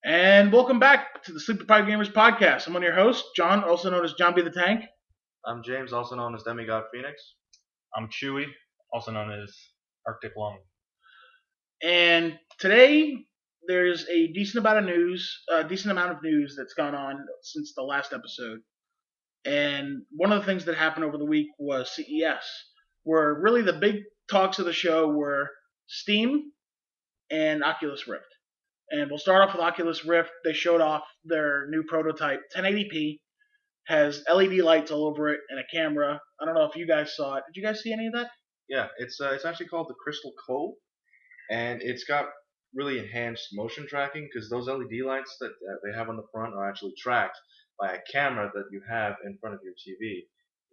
And welcome back to the Sleep Deprived Gamers podcast. I'm one of your hosts, John, also known as John B. the Tank. I'm James, also known as Demigod Phoenix. I'm Chewy, also known as Arctic Lung. And today there's a decent amount of news that's gone on since the last episode. And one of the things that happened over the week was CES, where really the big talks of the show were Steam and Oculus Rift. And we'll start off with Oculus Rift. They showed off their new prototype, 1080p, has LED lights all over it and a camera. I don't know if you guys saw it. Did you guys see any of that? Yeah, it's actually called the Crystal Cove, and it's got really enhanced motion tracking because those LED lights that they have on the front are actually tracked by a camera that you have in front of your TV. It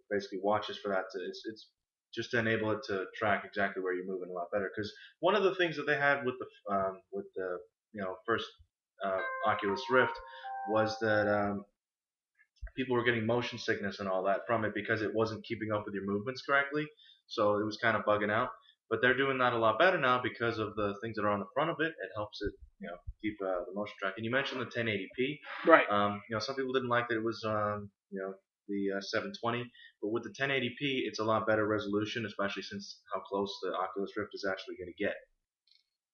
basically watches for that. It's just to enable it to track exactly where you're moving a lot better. Because one of the things that they had with the first Oculus Rift was that people were getting motion sickness and all that from it because it wasn't keeping up with your movements correctly. So it was kind of bugging out. But they're doing that a lot better now because of the things that are on the front of it. It helps it, keep the motion track. And you mentioned the 1080p. Right. Some people didn't like that it was, the 720. But with the 1080p, it's a lot better resolution, especially since how close the Oculus Rift is actually going to get.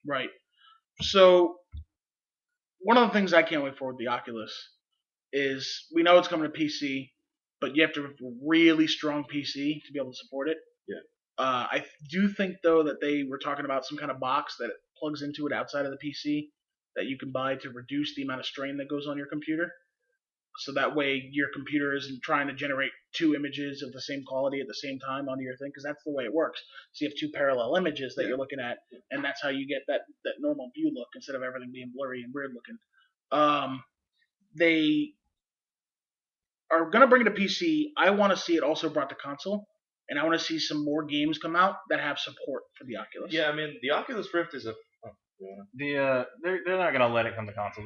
Right. So one of the things I can't wait for with the Oculus is we know it's coming to PC, but you have to have a really strong PC to be able to support it. Yeah. I do think though that they were talking about some kind of box that plugs into it outside of the PC that you can buy to reduce the amount of strain that goes on your computer. So that way your computer isn't trying to generate two images of the same quality at the same time onto your thing, because that's the way it works. So you have two parallel images that you're looking at, and that's how you get that normal view look instead of everything being blurry and weird looking. They are going to bring it to PC. I want to see it also brought to console, and I want to see some more games come out that have support for the Oculus. Yeah, I mean, the Oculus Rift is They're not gonna let it come to console.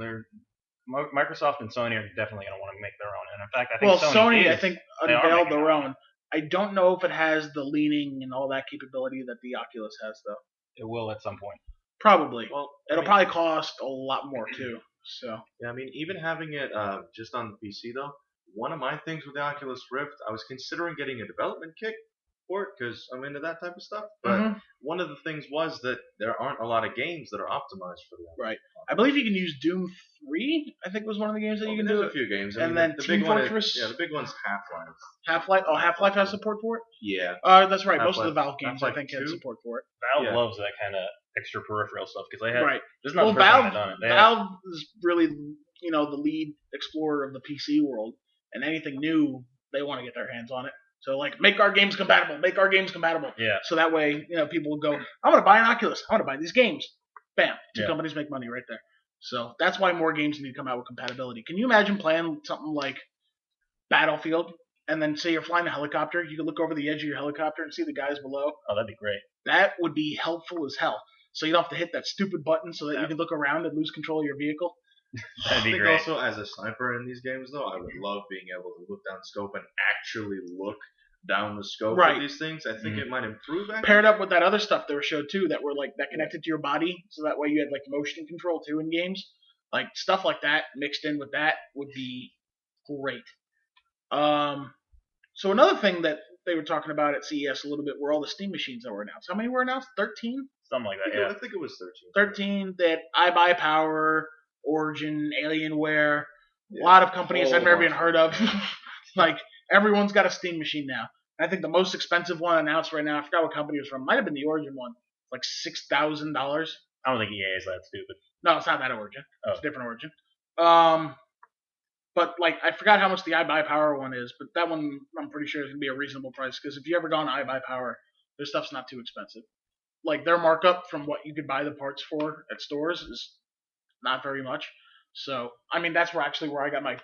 Microsoft and Sony are definitely gonna want to make their own. And in fact, I think Sony is, I think they are unveiled making their own. I don't know if it has the leaning and all that capability that the Oculus has, though. It will at some point. Probably. Well, It'll probably cost a lot more too. So. Yeah, I mean, even having it just on the PC though, one of my things with the Oculus Rift, I was considering getting a development kit for it because I'm into that type of stuff. But one of the things was that there aren't a lot of games that are optimized for the Oculus. Right. I believe you can use Doom 3. I think was one of the games that you can do. There's a few games. And then the Team big Fortress. the big one's Half-Life. Half-Life. Oh, Half-Life has support for it. Yeah. That's right. Most of the Half-Life- Valve games, I Half-Life think, had 2? support for it. Valve Yeah. loves that kind of extra peripheral stuff because they have. Right. There's not Well, the first time Valve, they've done it. Valve is really, the lead explorer of the PC world, and anything new, they want to get their hands on it. So, like, make our games compatible. Make our games compatible. Yeah. So that way, people will go, I'm going to buy an Oculus. I want to buy these games. Bam. Two Yeah. companies make money right there. So that's why more games need to come out with compatibility. Can you imagine playing something like Battlefield, and then say you're flying a helicopter, you can look over the edge of your helicopter and see the guys below? Oh, that'd be great. That would be helpful as hell. So you don't have to hit that stupid button so that you can look around and lose control of your vehicle. That'd I be think great. also as a sniper in these games though, I would love being able to look down scope and actually look down the scope Right. of these things. I think it might improve that. Paired up with that other stuff that were showed too, that were like that connected to your body, so that way you had like motion control too in games. Like stuff like that mixed in with that would be great. So another thing that they were talking about at CES a little bit were all the Steam machines that were announced. How many were announced? 13? Something like that. I Yeah. think it was 13. 13 that iBuyPower, Origin, Alienware, a lot of companies I've never even heard of. Like, everyone's got a Steam machine now. I think the most expensive one announced right now, I forgot what company it was from, might have been the Origin one, like $6,000. I don't think EA is that stupid. No, it's not that Origin. Oh. It's a different Origin. But, like, I forgot how much the iBuyPower one is, but that one I'm pretty sure is going to be a reasonable price, because if you ever gone to iBuyPower, their stuff's not too expensive. Like, their markup from what you could buy the parts for at stores is not very much. So, I mean, that's where I got my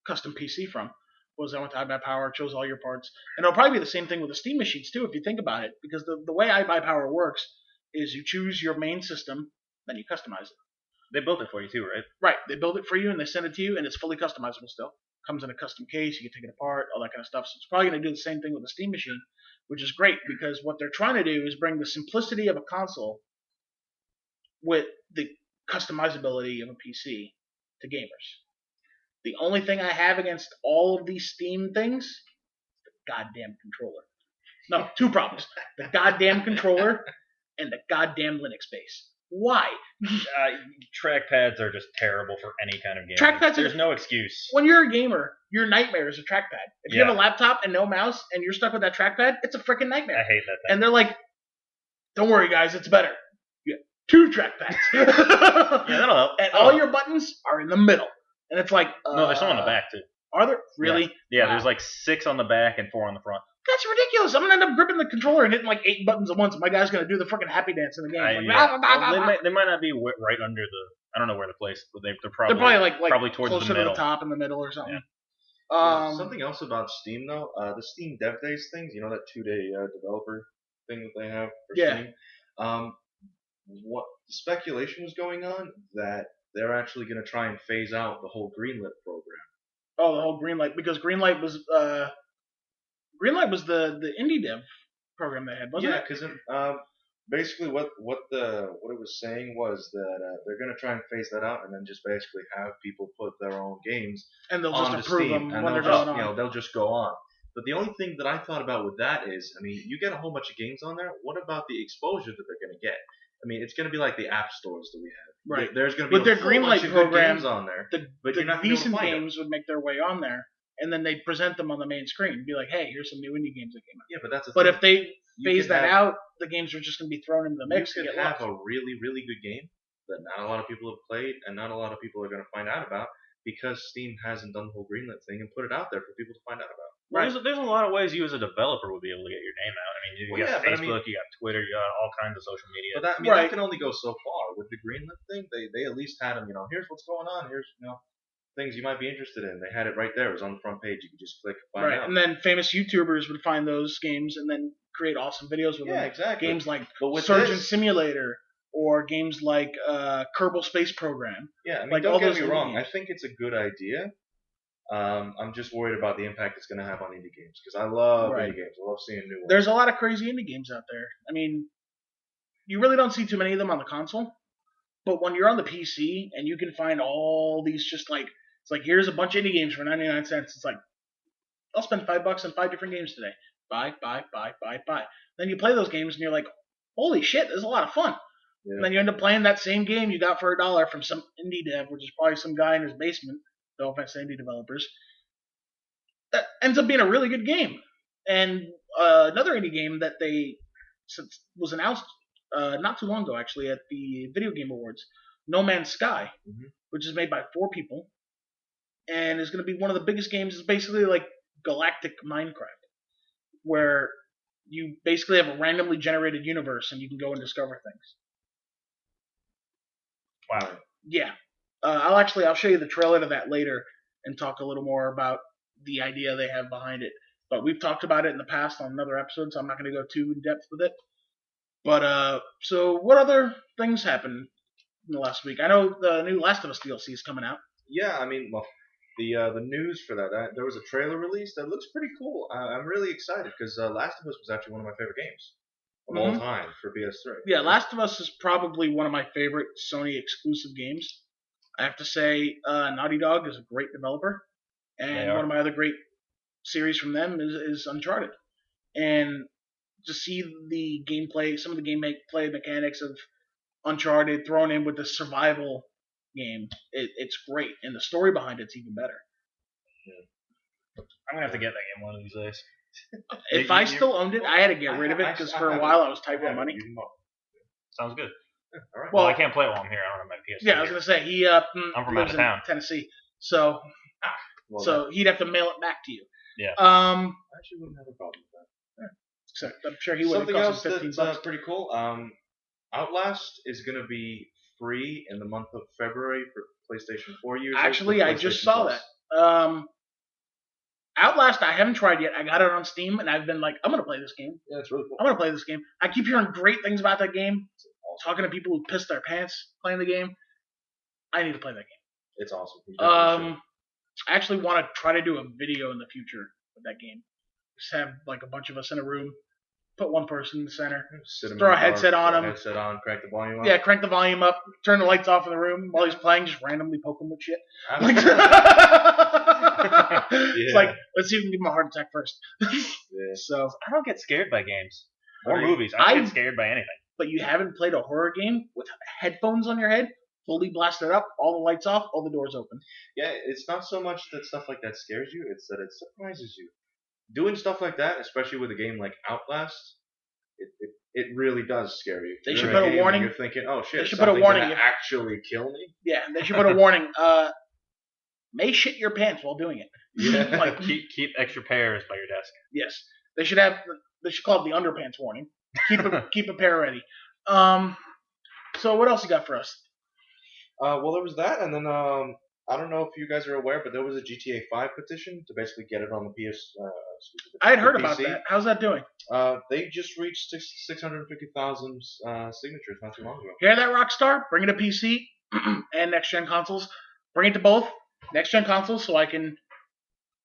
custom PC from. Was I went to iBuyPower, chose all your parts. And it'll probably be the same thing with the Steam machines, too, if you think about it. Because the way iBuyPower works is you choose your main system, then you customize it. They built it for you too, right? Right. They build it for you, and they send it to you, and it's fully customizable still. Comes in a custom case, you can take it apart, all that kind of stuff. So it's probably going to do the same thing with the Steam machine, which is great, because what they're trying to do is bring the simplicity of a console with the customizability of a PC. to gamers. The only thing I have against all of these Steam things, the goddamn controller. No, two problems. The goddamn controller and the goddamn Linux base. Why? Trackpads are just terrible for any kind of game. Trackpads There's no excuse. When you're a gamer, your nightmare is a trackpad. If you Yeah. have a laptop and no mouse and you're stuck with that trackpad, it's a freaking nightmare. I hate that thing. And they're like, don't worry, guys, it's better. You get 2 trackpads. Yeah, that'll help. And all your buttons are in the middle. And it's like... No, there's some on the back, too. Are there? Really? Yeah, Wow. there's like 6 on the back and 4 on the front. That's ridiculous. I'm going to end up gripping the controller and hitting like 8 buttons at once. And my guy's going to do the freaking happy dance in the game. Like, Well, they might not be right under the... I don't know where to place, but they're probably like towards closer the middle. to the top in the middle or something. Yeah. Something else about Steam, though, the Steam Dev Days things, you know, that 2-day developer thing that they have for Steam? What the speculation was going on that they're actually going to try and phase out the whole Greenlit program. Oh, the whole Greenlight, because Greenlight was the indie dev program they had, wasn't it? Yeah, because basically what it was saying was that they're going to try and phase that out and then just basically have people put their own games And they'll onto just approve Steam, them and when they're they'll just, going on. they'll just go on. But the only thing that I thought about with that is, I mean, you get a whole bunch of games on there. What about the exposure that they're going to get? I mean, it's going to be like the app stores that we have. Right. There's going to be With their a whole bunch Greenlight of good program, games on there. But the you're not gonna be able to decent find them. games would make their way on there, and then they'd present them on the main screen. Be like, hey, here's some new indie games that came out. Yeah, but that's the But thing. if they You phase could that have- out, the games are just going to be thrown into the mix You and could get have lost. a really, really good game that not a lot of people have played and not a lot of people are going to find out about because Steam hasn't done the whole Greenlit thing and put it out there for people to find out about. Well, Right. there's a lot of ways you as a developer would be able to get your name out. I mean, you Well, got yeah, but I Facebook, you got Twitter, you got all kinds of social media. But that, I mean, Right. that can only go so far. With the Greenlit thing, they at least had them, here's what's going on, here's, things you might be interested in. They had it right there. It was on the front page. You could just click and find Right, out. and then famous YouTubers would find those games and then create awesome videos with Yeah, them. exactly. Games like But with Surgeon this- Simulator or games like Kerbal Space Program. Yeah, I mean, like all don't get those me indie wrong. games. I think it's a good idea. I'm just worried about the impact it's going to have on indie games because I love Right. indie games. I love seeing new ones. There's a lot of crazy indie games out there. I mean, you really don't see too many of them on the console, but when you're on the PC and you can find all these just like, it's like, here's a bunch of indie games for 99 cents. It's like, I'll spend $5 on 5 different games today. Buy. Then you play those games and you're like, holy shit, this is a lot of fun. Yeah. And then you end up playing that same game you got for $1 from some indie dev, which is probably some guy in his basement. No offense to indie developers. That ends up being a really good game. And another indie game that was announced not too long ago, actually, at the Video Game Awards, No Man's Sky, which is made by 4 people, and is going to be one of the biggest games. It's basically like galactic Minecraft, where you basically have a randomly generated universe and you can go and discover things. Wow. Yeah. I'll show you the trailer to that later and talk a little more about the idea they have behind it. But we've talked about it in the past on another episode, so I'm not going to go too in depth with it. But so what other things happened in the last week? I know the new Last of Us DLC is coming out. Yeah, I mean, well, the news for that, there was a trailer released that looks pretty cool. I'm really excited because Last of Us was actually one of my favorite games of all time for PS3. Yeah, Last of Us is probably one of my favorite Sony exclusive games. I have to say, Naughty Dog is a great developer, and one of my other great series from them is Uncharted. And to see the gameplay, some of the gameplay mechanics of Uncharted thrown in with the survival game, it's great, and the story behind it's even better. I'm gonna have to get that game one of these days. If I still owned it, I had to get rid of it because for a while I was tight with money. Sounds good. All right. Well, I can't play it while I'm here. I don't have my PS3. Yeah, I was gonna say he I'm from out lives of town. in Tennessee, so Well, he'd have to mail it back to you. Yeah. I actually wouldn't have a problem with that. Except I'm sure he would. Something It else cost him that's $15. pretty cool. Outlast is going to be free in the month of February for PlayStation 4 users. Actually, with I just PlayStation saw Plus. that. Outlast, I haven't tried yet. I got it on Steam, and I've been like, I'm gonna play this game. Yeah, it's really cool. I'm gonna play this game. I keep hearing great things about that game. Talking to people who pissed their pants playing the game. I need to play that game. It's awesome. You definitely should. I actually want to try to do a video in the future with that game. Just have like a bunch of us in a room Put one person in the center. Sit him Throw in a the dark, headset on throw a him. Headset on, crank the volume up. Yeah, crank the volume up, turn the lights off in the room while he's playing, just randomly poke him with shit. Like, It's like, let's see if we can give him a heart attack first. Yeah. So, I don't get scared by games or I mean, movies. I don't get scared by anything. but you haven't played a horror game with headphones on your head, fully blasted up, all the lights off, all the doors open. Yeah, it's not so much that stuff like that scares you; it's that it surprises you. Doing stuff like that, especially with a game like Outlast, it really does scare you. They You're should in a put a game and warning. You're thinking, oh shit, They should put a something's warning gonna if- actually kill me. Yeah, they should put a warning. May shit your pants while doing it. Yeah. Like, Keep extra pairs by your desk. yes, they should call it the underpants warning. Keep a pair ready. So what else you got for us? Well, there was that, and then I don't know if you guys are aware, but there was a GTA 5 petition to basically get it on the PS. I had heard the about PC. that. How's that doing? They just reached 650,000 signatures not too long ago. Hear that, Rockstar? Bring it to PC and next gen consoles. Bring it to both next gen consoles so I can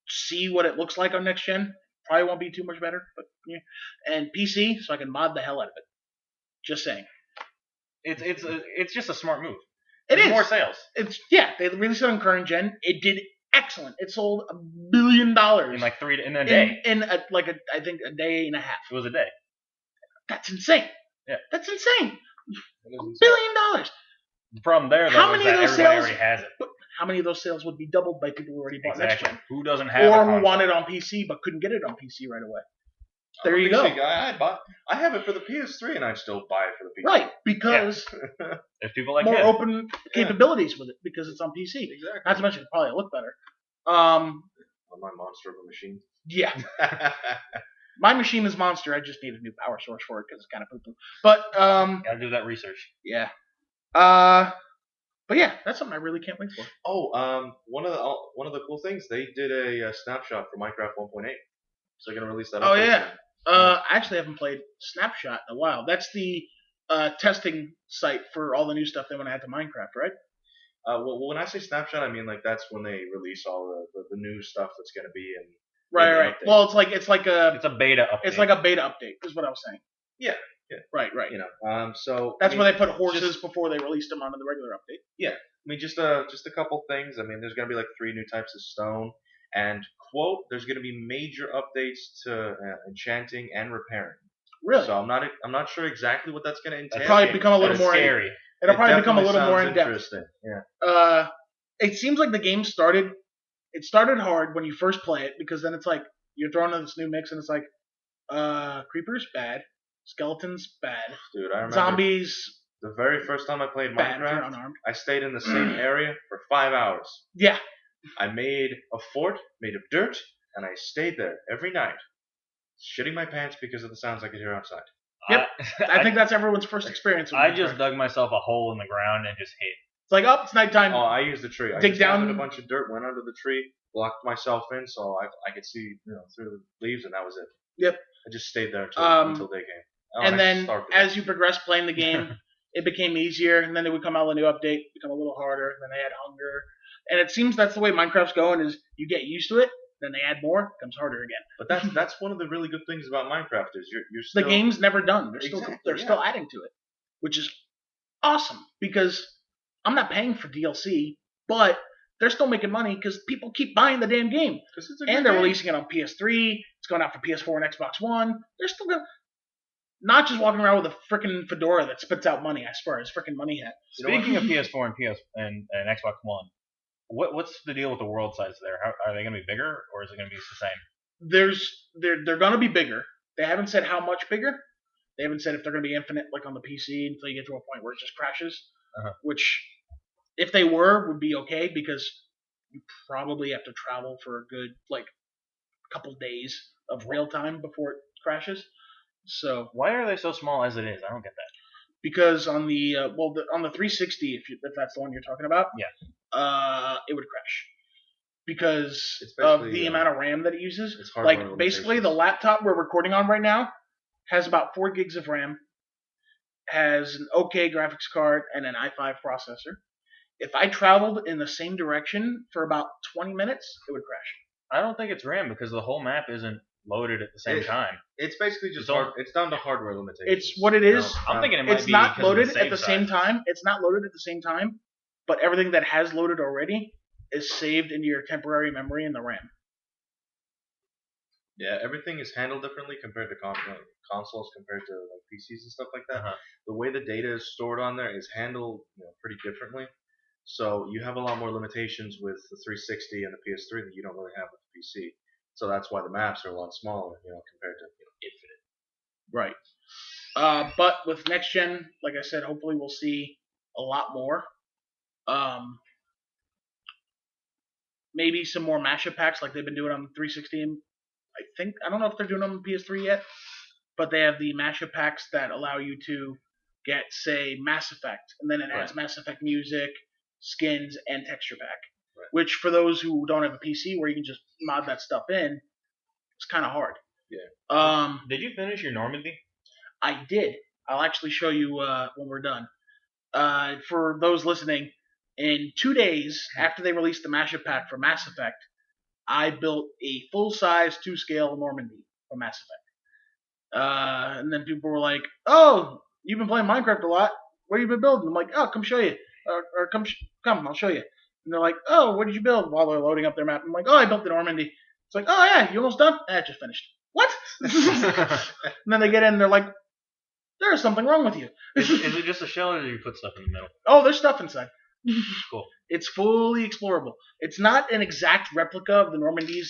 see what it looks like on next gen. Probably won't be too much better, but yeah. And PC so I can mod the hell out of it. Just saying. It's just a smart move. It There's is. more sales They released it on current gen. It did excellent. It sold $1 billion in like in a day. I think a day and a half. It was a day. That's insane. Yeah. That's insane. It $1 is billion. The problem there, though, How is many of that those everybody sales- already has it. How many of those sales would be doubled by people who already bought next Exactly. gen? Who doesn't have a Or console? who want it on PC but couldn't get it on PC right away? There I'm a you go. PC guy. I have it for the PS3, and I'd still buy it for the PC. Right, because There's people like more him. open capabilities with it because it's on PC. Exactly. Not to mention it probably look better. On my monster of a machine. Yeah. My machine is monster. I just need a new power source for it because it's kind of poo-poo. But Gotta do that research. yeah. But yeah, that's something I really can't wait for. Oh, one of the cool things, they did a snapshot for Minecraft 1.8, so they're gonna release that. Oh update yeah. soon. I actually haven't played Snapshot in a while. That's the testing site for all the new stuff they want to add to Minecraft, right? Well, when I say snapshot, I mean like that's when they release all the new stuff that's gonna be in. Right. update. Well, it's like a It's a beta update. it's like a beta update, is what I was saying. Yeah. Right. You know, so That's I where mean, they put horses before they released them onto the regular update. I mean, just a couple things. I mean, there's gonna be like 3 new types of stone, and quote, there's gonna be major updates to enchanting and repairing. Really? So I'm not sure exactly what that's gonna entail. probably become a little That's more. scary. It'll probably become a definitely little more sounds in depth. Interesting. Yeah. It seems like the game started. It started hard when you first play it because then it's like you're thrown into this new mix and it's like, creepers bad, skeletons bad, Dude, I remember zombies the very first time I played bad if you're Minecraft, unarmed. I stayed in the same area for 5 hours. Yeah, I made a fort made of dirt, and I stayed there every night, shitting my pants because of the sounds I could hear outside. Yep. I think that's everyone's first experience. With I Minecraft. just dug myself a hole in the ground and just hid. It's like, oh, it's nighttime. Oh, I used the tree. I Dig just down- gathered a bunch of dirt, went under the tree, blocked myself in so I could see through the leaves, and that was it. Yep. I just stayed there until day came. Oh, and I then starved to as you progress playing the game, it became easier, and then they would come out with a new update, become a little harder, then they add hunger. And it seems that's the way Minecraft's going is you get used to it, then they add more, it becomes harder again. But that's one of the really good things about Minecraft is you're still The game's never done. They're Exactly, still adding to it, which is awesome because I'm not paying for DLC, but they're still making money because people keep buying the damn game. 'cause it's a And good they're game. releasing it on PS3. It's going out for PS4 and Xbox One. They're still going not just walking around with a freaking fedora that spits out money, I swear, it's freaking money hat. You know what? Speaking of PS4 and Xbox One, what's the deal with the world size there? Are they going to be bigger or is it going to be the same? They're going to be bigger. They haven't said how much bigger. They haven't said if they're going to be infinite like on the PC until you get to a point where it just crashes. Uh-huh. Which, if they were, would be okay because you probably have to travel for a good couple days of real time before it crashes. So Why are they so small as it is? I don't get that. because on the on the 360, if that's the one you're talking about, it would crash because It's of basically, the amount of RAM that it uses. it's hardware Like basically, the limitations. laptop we're recording on right now has about 4 gigs of RAM, has an okay graphics card and an i5 processor. If I traveled in the same direction for about 20 minutes, it would crash. I don't think it's RAM because the whole map isn't loaded at the same time. It's basically just It's all- it's down to hardware limitations. It's what it is. I'm thinking it might It's be not because of loaded the at the same sizes. time. It's not loaded at the same time, but everything that has loaded already is saved into your temporary memory in the RAM. Yeah, everything is handled differently compared to consoles compared to like PCs and stuff like that. The way the data is stored on there is handled pretty differently. So you have a lot more limitations with the 360 and the PS3 that you don't really have with the PC. So that's why the maps are a lot smaller, compared to Infinite. Right. But with next gen, like I said, hopefully we'll see a lot more. Maybe some more mashup packs like they've been doing on the 360. I don't know if they're doing them on PS3 yet, but they have the mashup packs that allow you to get, say, Mass Effect, and then it adds Mass Effect music, skins, and texture pack. Right. Which, for those who don't have a PC where you can just mod that stuff in, it's kind of hard. Yeah. Did you finish your Normandy? I did. I'll actually show you when we're done. For those listening, in 2 days after they released the mashup pack for Mass Effect, I built a full-size 2-scale Normandy for Mass Effect. And then people were like, "Oh, you've been playing Minecraft a lot. What have you been building?" I'm like, "Oh, come show you, or come, I'll show you." And they're like, "Oh, what did you build?" While they're loading up their map, I'm like, "Oh, I built the Normandy." It's like, "Oh yeah, you almost done?" I just finished. What? And then they get in, and they're like, "There is something wrong with you." Is it just a shell, or do you put stuff in the middle? Oh, there's stuff inside. Cool. It's fully explorable. It's not an exact replica of the Normandies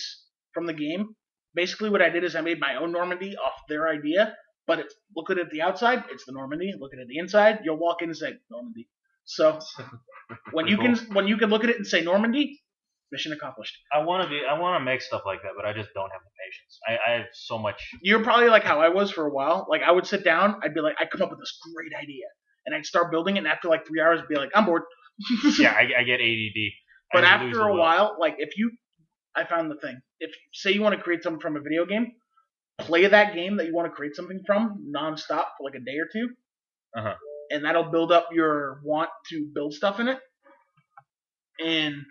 from the game. Basically, what I did is I made my own Normandy off their idea. But look at it the outside, it's the Normandy. Look at it the inside, you'll walk in and say Normandy. So when you can look at it and say Normandy, mission accomplished. I want to make stuff like that, but I just don't have the patience. I have so much. You're probably like how I was for a while. Like I would sit down, I'd be like, I come up with this great idea, and I'd start building it, and after like 3 hours, I'd be like, I'm bored. Yeah, I get ADD. But after a while, like I found the thing. If say you want to create something from a video game, play that game that you want to create something from nonstop for like a day or two, and that'll build up your want to build stuff in it. And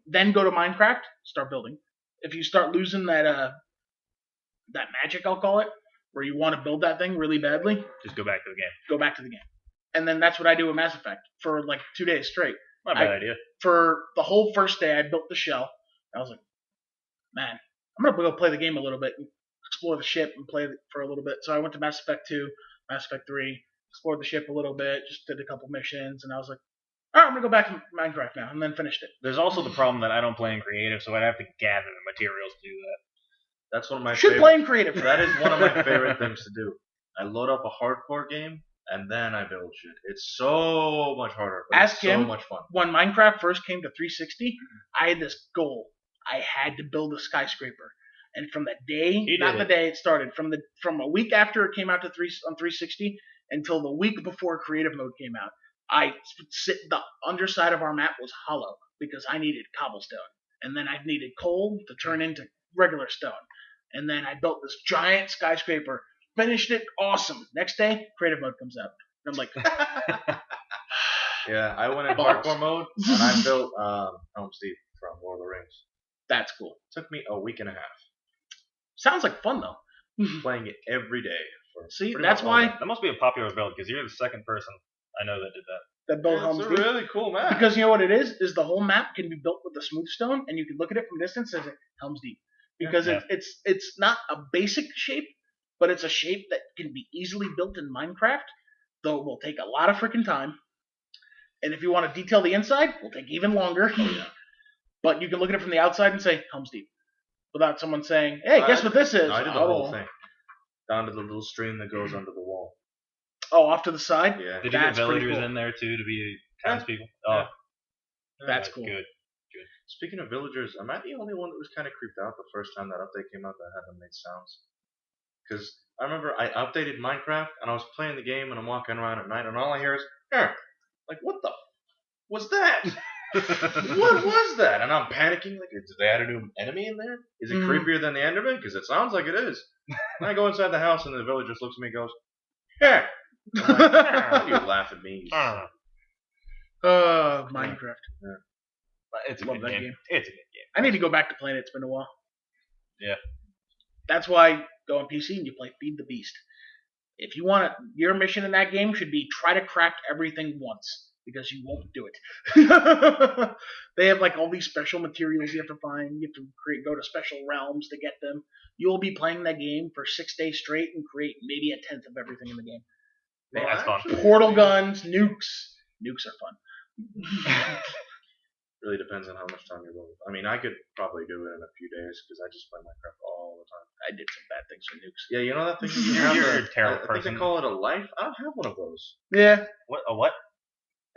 then go to Minecraft, start building. If you start losing that magic, I'll call it, where you want to build that thing really badly, just go back to the game. Go back to the game. And then that's what I do with Mass Effect for like 2 days straight. Not a bad idea. For the whole first day, I built the shell. I was like, man, I'm going to go play the game a little bit and explore the ship and play it for a little bit. So I went to Mass Effect 2, Mass Effect 3, explored the ship a little bit, just did a couple missions, and I was like, all right, I'm going to go back to Minecraft now, and then finished it. There's also the problem that I don't play in creative, so I'd have to gather the materials to do that. That's one of my favorite. Play in creative. That is one of my favorite things to do. I load up a hardcore game, and then I build shit. It's so much harder, but Ask it's him, so much fun. When Minecraft first came to 360, I had this goal. I had to build a skyscraper. And from the day, day it started, from a week after it came out on 360 until the week before creative mode came out, the underside of our map was hollow because I needed cobblestone. And then I needed coal to turn into regular stone. And then I built this giant skyscraper, finished it, awesome. Next day, creative mode comes out. And I'm like, yeah, I went in hardcore mode and I built Helm's Deep from Lord of the Rings. That's cool. It took me a week and a half. Sounds like fun though. Playing it every day. See, that's why that must be a popular build because you're the second person I know that did that. That built Helm's Deep. It's a really cool map. Because you know what it is the whole map can be built with the smooth stone, and you can look at it from a distance and say Helm's Deep. Because it's not a basic shape, but it's a shape that can be easily built in Minecraft, though it will take a lot of freaking time. And if you want to detail the inside, it will take even longer. Oh, yeah. But you can look at it from the outside and say Helm's Deep, without someone saying, "Hey, guess what this is?" No, I did the whole thing, down to the little stream that goes under the wall. Oh, off to the side? Yeah. Did you get villagers in there too to be townspeople? Yeah. That's cool. Good. Speaking of villagers, am I the only one that was kind of creeped out the first time that update came out that had them make sounds? Because I remember I updated Minecraft and I was playing the game and I'm walking around at night and all I hear is, like, what the was that? What was that? And I'm panicking, like, did they add a new enemy in there? Is it creepier than the Enderman? Because it sounds like it is. And I go inside the house and the villager just looks at me and goes, I'm like, you laugh at me. Minecraft. Yeah. It's a good game. It's a good game. I need to go back to playing it. It's been a while. Yeah. That's why go on PC and you play Feed the Beast. If you want your mission in that game should be try to crack everything once because you won't do it. They have like all these special materials you have to find. You have to go to special realms to get them. You'll be playing that game for 6 days straight and create maybe a tenth of everything in the game. Yeah, that's fun. Portal guns, nukes. Nukes are fun. Really depends on how much time you're willing. I mean, I could probably do it in a few days because I just play Minecraft all the time. I did some bad things with nukes. Yeah, you know that thing. You're a terrible I think person. they call it a life. I don't have one of those. Yeah. What? A what?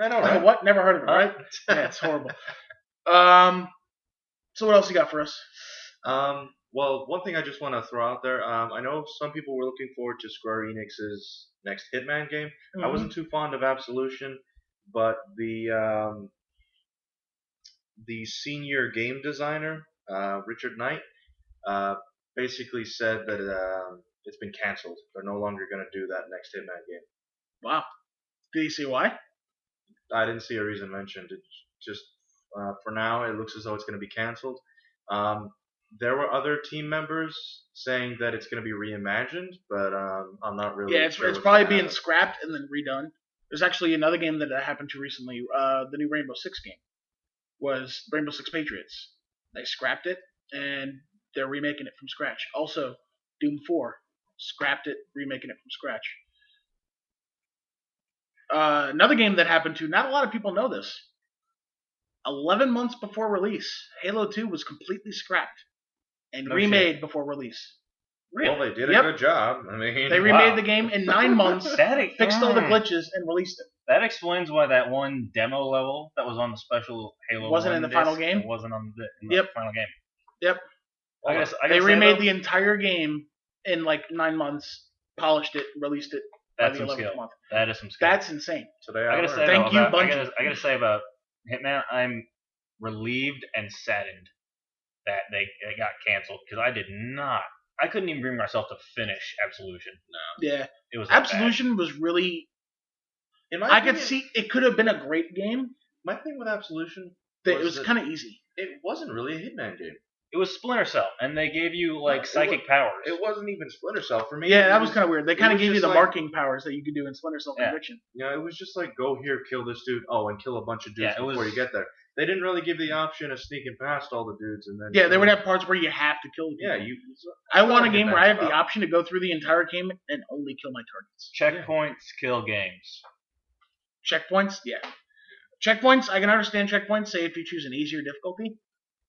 I know, Like right? a what? Never heard of it, right? Yeah, it's horrible. So what else you got for us? Well, one thing I just want to throw out there. I know some people were looking forward to Square Enix's next Hitman game. I wasn't too fond of Absolution, but the senior game designer, Richard Knight, basically said that it's been canceled. They're no longer going to do that next Hitman game. Wow. Did you see why? I didn't see a reason mentioned. It just for now, it looks as though it's going to be canceled. There were other team members saying that it's going to be reimagined, but I'm not really. Yeah, sure it's what's probably gonna being happen. scrapped and then redone. There's actually another game that happened to recently. The new Rainbow Six game was Rainbow Six Patriots. They scrapped it and they're remaking it from scratch. Also, Doom 4 scrapped it, remaking it from scratch. Another game that happened to not a lot of people know this. 11 months before release, Halo 2 was completely scrapped and remade before release. Well, they did a Yep. good job. I mean, They remade the game in 9 months, fixed all the glitches, and released it. That explains why that one demo level that was on the special Halo Wasn't 1 in the disc, final game? It wasn't on the Yep. final game. Yep. I gotta They say, remade though, the entire game in like 9 months, polished it, released it by That's the some 11th skill. month. That is some skill. That's insane. today I gotta learned. say Thank though, you, about, Bungie. I gotta say about Hitman, I'm relieved and saddened that they got canceled because I couldn't even bring myself to finish Absolution. Yeah. It was that Absolution was really. In my I could opinion, see it could have been a great game. my thing with Absolution. That it was that kind of easy. It wasn't really a Hitman game. It was Splinter Cell, and they gave you like it psychic was- powers. It wasn't even Splinter Cell for me. Yeah, it that was kind of weird. They it kind of was gave you just the like- marking powers that you could do in Splinter Cell Yeah. Conviction. Yeah, it was just like go here, kill this dude. Oh, and kill a bunch of dudes Yeah, it before was- you get there. They didn't really give the option of sneaking past all the dudes and then. Yeah, they would have parts where you have to kill people. Yeah, you. I want a Hitman's game where I have the about. option to go through the entire game and only kill my targets. Checkpoints kill games. Checkpoints, yeah. Checkpoints, I can understand checkpoints, say if you choose an easier difficulty.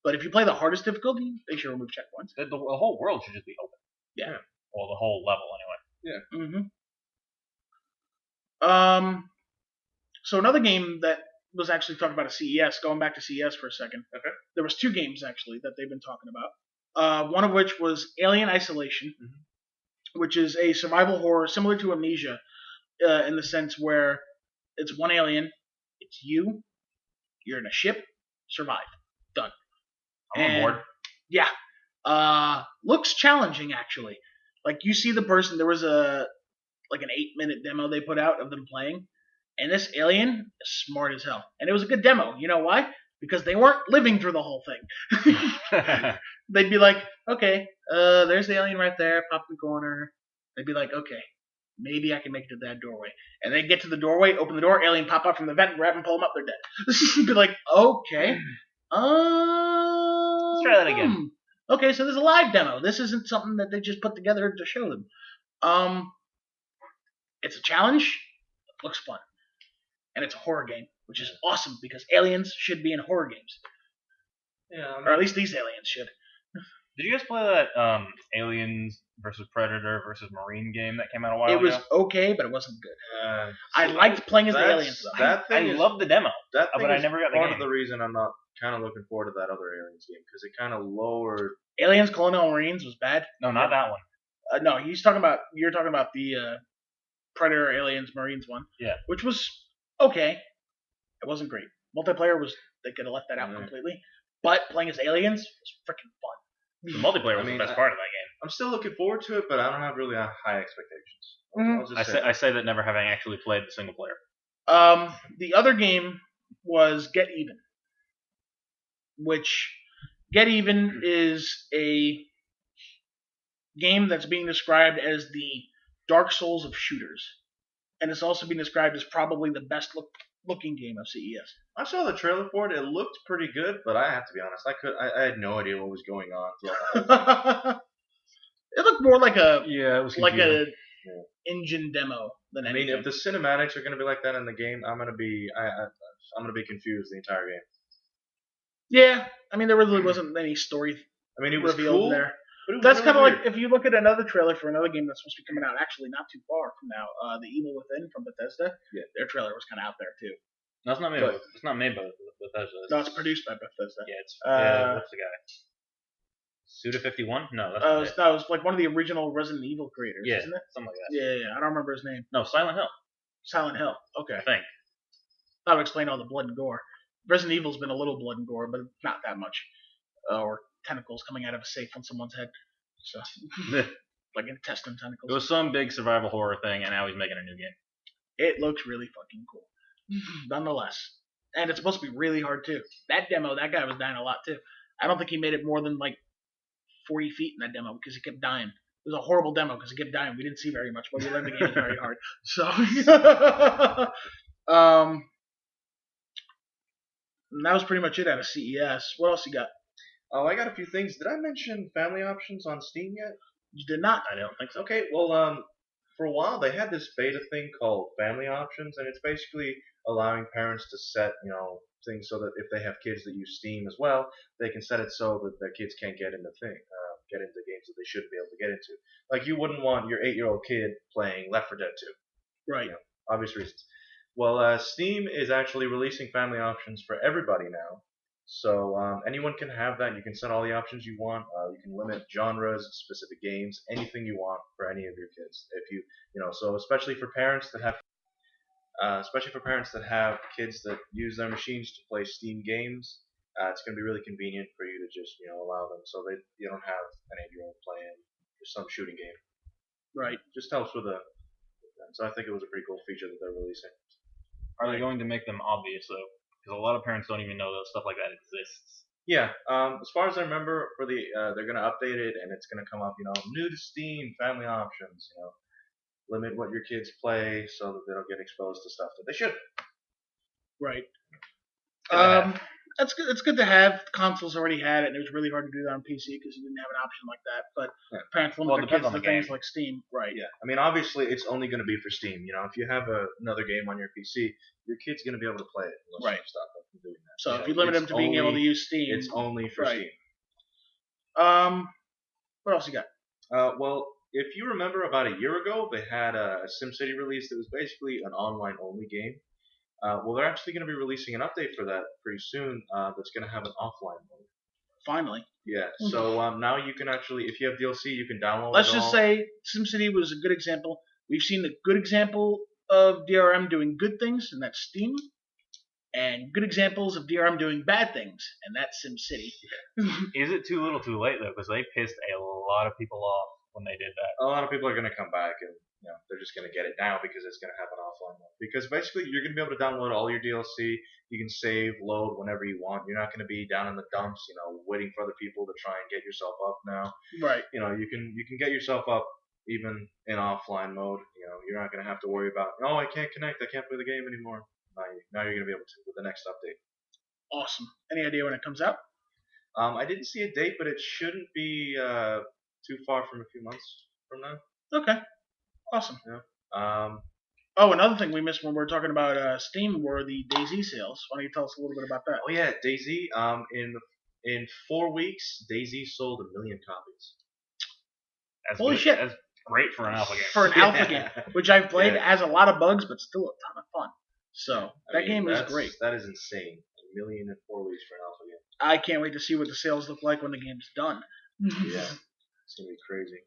But if you play the hardest difficulty, they should remove checkpoints. The whole world should just be open. Yeah. Well, the whole level anyway. So another game that was actually talking about at CES, going back to CES for a second. Okay. There was 2 games actually that they've been talking about. One of which was Alien Isolation, which is a survival horror similar to Amnesia, in the sense where it's one alien, it's you, you're in a ship, survive, done. I'm on board. Yeah. Looks challenging actually. Like you see the person. There was an 8-minute demo they put out of them playing, and this alien is smart as hell. And it was a good demo. You know why? Because they weren't living through the whole thing. They'd be like, okay, there's the alien right there, pop in the corner. They'd be like, okay, maybe I can make it to that doorway. And they get to the doorway, open the door, alien pop out from the vent, grab them, pull them up, they're dead. Be like, okay. Let's try that again. Okay, so there's a live demo. This isn't something that they just put together to show them. It's a challenge. It looks fun. And it's a horror game, which is awesome because aliens should be in horror games. Yeah. Or at least these aliens should. Did you guys play that Aliens versus Predator versus Marine game that came out a while ago? It was okay, but it wasn't good. I liked playing as the aliens, though. I love the demo. That thing but I is never got the part game. of the reason I'm not kind of looking forward to that other Aliens game because it kind of lowered. Aliens Colonial Marines was bad. No, not that one. No, you're talking about the Predator Aliens Marines one. Yeah. Which was okay. It wasn't great. Multiplayer they could have left that out completely. But playing as aliens was freaking fun. The multiplayer was the best part of that game. I'm still looking forward to it, but I don't have really high expectations. I'll just I say that never having actually played the single player. The other game was Get Even, which Get Even is game that's being described as the Dark Souls of shooters, and it's also being described as probably the best looking game of CES. I saw the trailer for it. It looked pretty good, but I have to be honest. I had no idea what was going on throughout the whole. It looked more like a Yeah, it was like confusing. a engine demo than I mean, anything. if the cinematics are going to be like that in the game, I'm gonna be confused the entire game. Yeah, I mean there really wasn't any story I mean, it was revealed cool, there. but it was That's really kind of weird. like if you look at another trailer for another game that's supposed to be coming out, actually not too far from now, The Evil Within from Bethesda. Yeah. Their trailer was kind of out there too. No, it's not made. It's not made by Bethesda. No, it's produced by Bethesda. Yeah, it's what's the guy? Suda51? No, that's not it. That was like one of the original Resident Evil creators, Yeah, isn't it? something like that. Yeah, I don't remember his name. No, Silent Hill. Silent Hill. Okay, I think. that would explain all the blood and gore. Resident Evil's been a little blood and gore, but not that much. Or tentacles coming out of a safe on someone's head. So, like intestine tentacles. It was some big survival horror thing, and now he's making a new game. It looks really fucking cool, nonetheless. And it's supposed to be really hard too. That demo, that guy was dying a lot too. I don't think he made it more than like 40 feet in that demo because he kept dying. It was a horrible demo because he kept dying. We didn't see very much, but we learned the game was very hard. So, and that was pretty much it out of CES. What else you got? Oh, I got a few things. Did I mention family options on Steam yet? You did not. I don't think so. Okay, well, for a while they had this beta thing called family options, and it's basically allowing parents to set, things so that if they have kids that use Steam as well, they can set it so that their kids can't get into games that they shouldn't be able to get into. Like you wouldn't want your 8-year-old kid playing Left 4 Dead 2. Right. Obvious reasons. Well, Steam is actually releasing family options for everybody now. So anyone can have that. You can set all the options you want. You can limit genres, specific games, anything you want for any of your kids. If so especially for parents that have kids that use their machines to play Steam games, it's going to be really convenient for you to just allow them so you don't have an 8-year-old playing some shooting game. Right. Just helps with so I think it was a pretty cool feature that they're releasing. Are they going to make them obvious though? Because a lot of parents don't even know that stuff like that exists. Yeah, as far as I remember, they're gonna update it and it's gonna come up, new to Steam, family options, limit what your kids play so that they don't get exposed to stuff that they should. Right. That's good. It's good to have. Consoles already had it, and it was really hard to do that on PC because you didn't have an option like that. But parents limit their kids to things like Steam. Right. Yeah. I mean, obviously, it's only going to be for Steam. If you have another game on your PC, your kid's going to be able to play it. Right. You stop them from doing that. So if you limit them to being able to use Steam, it's only for Steam. What else you got? Well, if you remember, about a year ago, they had a SimCity release that was basically an online-only game. Well, they're actually going to be releasing an update for that pretty soon that's going to have an offline mode. Finally. Yeah, so now you can actually, if you have DLC, you can download Let's just say SimCity was a good example. We've seen the good example of DRM doing good things, and that's Steam, and good examples of DRM doing bad things, and that's SimCity. Is it too little too late, though? Because they pissed a lot of people off when they did that. A lot of people are going to come back and they're just going to get it now because it's going to have an offline mode. Because basically, you're going to be able to download all your DLC. You can save, load whenever you want. You're not going to be down in the dumps, waiting for other people to try and get yourself up now. Right. You can get yourself up even in offline mode. You're not going to have to worry about, I can't connect. I can't play the game anymore. Now you're going to be able to with the next update. Awesome. Any idea when it comes out? I didn't see a date, but it shouldn't be too far from a few months from now. Okay. Awesome. Yeah. Another thing we missed when we were talking about Steam were the DayZ sales. Why don't you tell us a little bit about that? Oh yeah, DayZ. In 4 weeks, DayZ sold 1 million copies. Holy shit! That's great for an alpha game. For an alpha game, which I've played, has a lot of bugs, but still a ton of fun. So that game is great. That is insane. 1 million in 4 weeks for an alpha game. I can't wait to see what the sales look like when the game's done. Yeah, it's gonna be crazy.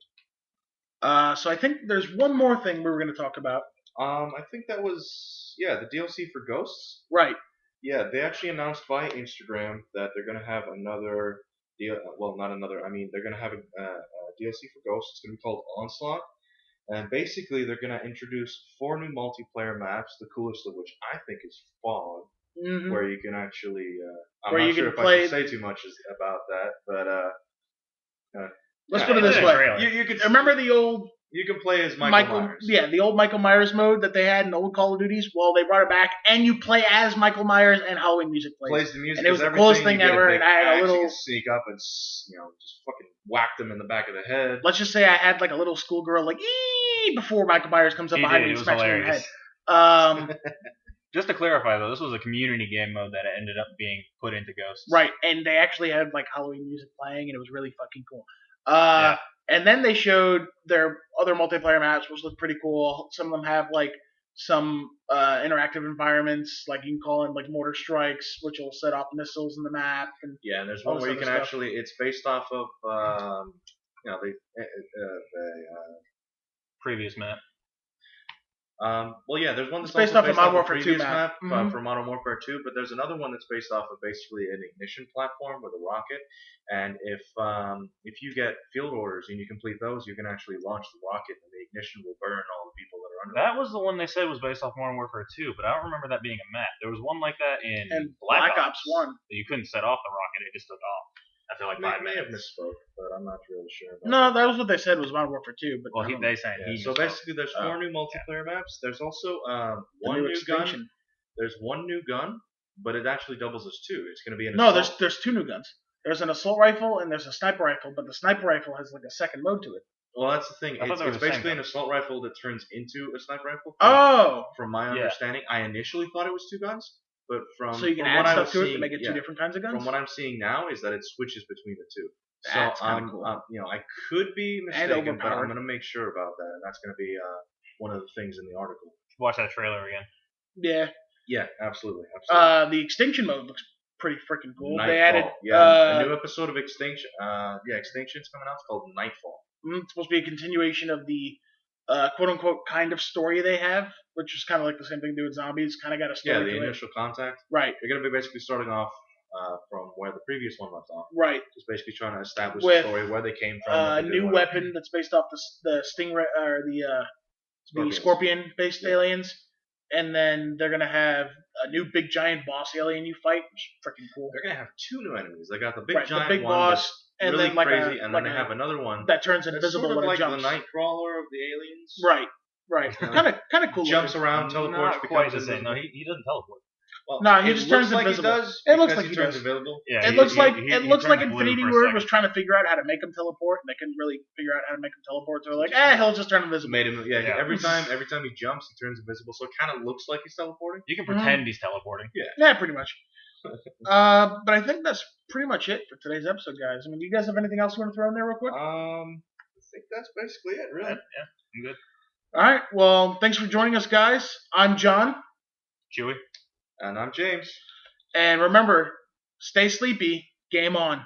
So I think there's one more thing we were going to talk about. I think that was the DLC for Ghosts. Right. Yeah, they actually announced via Instagram that they're gonna have another not another. I mean, they're gonna have a DLC for Ghosts. It's gonna be called Onslaught, and basically they're gonna introduce 4 new multiplayer maps. The coolest of which I think is Fog, where you can actually. I'm not sure if I should say too much about that, but Let's Yeah, put it yeah, this yeah. way. Trailer. You can Remember the old you can play as Michael Myers. Yeah, the old Michael Myers mode that they had in old Call of Duties. Well, they brought it back, and you play as Michael Myers, and Halloween music plays. Plays the music, And it was the everything, coolest thing you get a ever, big and I had a axe, little- You can sneak up and just fucking whack them in the back of the head. Let's just say I had like a little schoolgirl like ee before Michael Myers comes up behind me and It was smacks me in the hilarious. head. Just to clarify, though, this was a community game mode that ended up being put into Ghosts. Right, and they actually had like Halloween music playing, and it was really fucking cool. Yeah. And then they showed their other multiplayer maps, which looked pretty cool. Some of them have like some interactive environments, like you can call in like mortar strikes, which will set off missiles in the map. And Yeah, and there's all one this where you other can stuff. actually. It's based off of the Previous map. well, yeah, there's one that's It's based also off of based Modern off Warfare the 2 previous map. Mhm. for Modern Warfare 2, but there's another one that's based off of basically an ignition platform with a rocket. And if you get field orders and you complete those, you can actually launch the rocket, and the ignition will burn all the people that are under it. That was the one they said was based off Modern Warfare 2, but I don't remember that being a map. There was one like that in And Black Ops 1. that you couldn't set off the rocket; it just took off after like 5 may have minutes. misspoke, but I'm not really sure. About No, that. that was what they said was Modern Warfare 2. But Well, I don't they saying Yeah, he so misspoke. basically, there's 4 new multiplayer maps. There's also know. one The new gun. Extinction. There's one new gun, but it actually doubles as 2. It's going to be an No, assault. there's two new guns. There's an assault rifle and there's a sniper rifle, but the sniper rifle has like a second mode to it. Well, that's the thing. I thought It's, they were it's the same basically gun. an assault rifle that turns into a sniper rifle. Oh, From my Yeah. understanding, I initially thought it was 2 guns, but so you can from add what I stuff was to it seeing, to make it yeah, two different kinds of guns. From what I'm seeing now is that it switches between the 2. So That's kinda cool. I could be mistaken, but overpowered. I'm going to make sure about that, and that's going to be one of the things in the article. Watch that trailer again. Yeah. Yeah, absolutely. Absolutely. The extinction mode looks pretty freaking cool. Nightfall. They added a new episode of Extinction. Extinction's coming out. It's called Nightfall. it's supposed to be a continuation of the quote unquote kind of story they have, which is kind of like the same thing they do with zombies. Kind of got a story Yeah, the to it. initial contact. Right. You're going to be basically starting off from where the previous one left off. Right. Just basically trying to establish With, the story, where they came from. A what they did, new what- weapon that's based off the stingray or the Scorpions. scorpion-based aliens, and then they're gonna have a new big giant boss alien you fight, which is freaking cool. They're going to have 2 new enemies. They got the big Right, giant the big one boss, that's and really then like crazy, a and like then they have another one that turns that's invisible sort of when like it jumps. the Nightcrawler of the aliens. Right. Kind of cool. Jumps looking. around, teleports, Not quite becomes the same. No, invisible. he doesn't teleport. Well, No, he it just looks turns like invisible. He does It looks because like he he turns does. invisible. Yeah, It looks like he Infinity turned blue for a Ward second. was trying to figure out how to make him teleport, and they couldn't really figure out how to make him teleport. So they're like, he'll just turn invisible. Made him, yeah. Yeah. Every time he jumps, he turns invisible, so it kind of looks like he's teleporting. You can pretend he's teleporting. Yeah, pretty much. But I think that's pretty much it for today's episode, guys. I mean, do you guys have anything else you want to throw in there real quick? I think that's basically it, really. Yeah, I'm good. All right. Well, thanks for joining us, guys. I'm John. Chewy. And I'm James. And remember, stay sleepy. Game on.